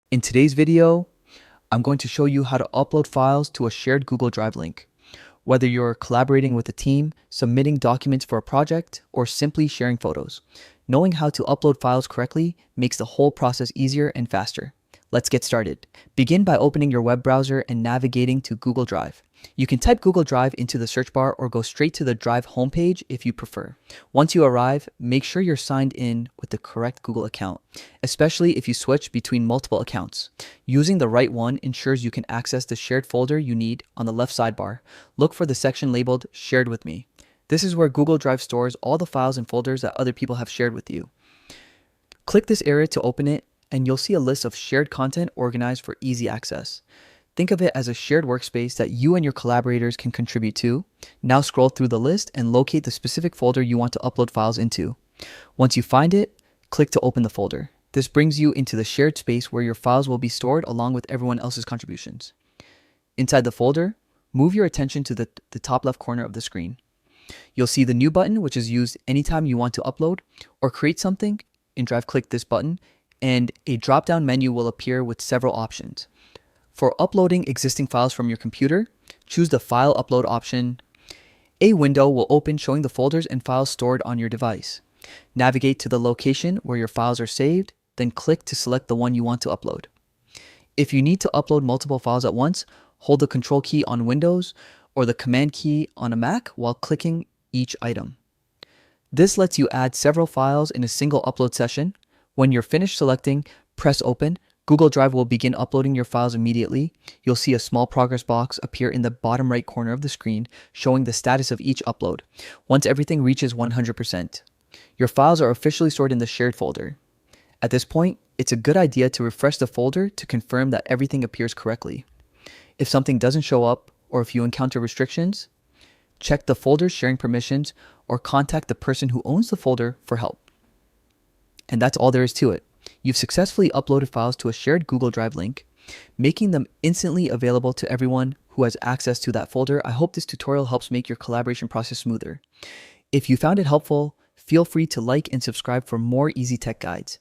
In today's video, I'm going to show you how to upload files to a shared Google Drive link. Whether you're collaborating with a team, submitting documents for a project, or simply sharing photos, knowing how to upload files correctly makes the whole process easier and faster. Let's get started. Begin by opening your web browser and navigating to Google Drive. You can type Google Drive into the search bar or go straight to the Drive homepage if you prefer. Once you arrive, make sure you're signed in with the correct Google account, especially if you switch between multiple accounts. Using the right one ensures you can access the shared folder you need on the left sidebar. Look for the section labeled Shared with Me. This is where Google Drive stores all the files and folders that other people have shared with you. Click this area to open it, and you'll see a list of shared content organized for easy access. Think of it as a shared workspace that you and your collaborators can contribute to. Now scroll through the list and locate the specific folder you want to upload files into. Once you find it, click to open the folder. This brings you into the shared space where your files will be stored along with everyone else's contributions. Inside the folder, move your attention to the top left corner of the screen. You'll see the New button, which is used anytime you want to upload or create something. In Drive, click this button, and a drop-down menu will appear with several options. For uploading existing files from your computer, choose the File Upload option. A window will open showing the folders and files stored on your device. Navigate to the location where your files are saved, then click to select the one you want to upload. If you need to upload multiple files at once, hold the Control key on Windows or the Command key on a Mac while clicking each item. This lets you add several files in a single upload session. When you're finished selecting, press Open. Google Drive will begin uploading your files immediately. You'll see a small progress box appear in the bottom right corner of the screen, showing the status of each upload. Once everything reaches 100%, your files are officially stored in the shared folder. At this point, it's a good idea to refresh the folder to confirm that everything appears correctly. If something doesn't show up, or if you encounter restrictions, check the folder's sharing permissions or contact the person who owns the folder for help. And that's all there is to it. You've successfully uploaded files to a shared Google Drive link, making them instantly available to everyone who has access to that folder. I hope this tutorial helps make your collaboration process smoother. If you found it helpful, feel free to like and subscribe for more easy tech guides.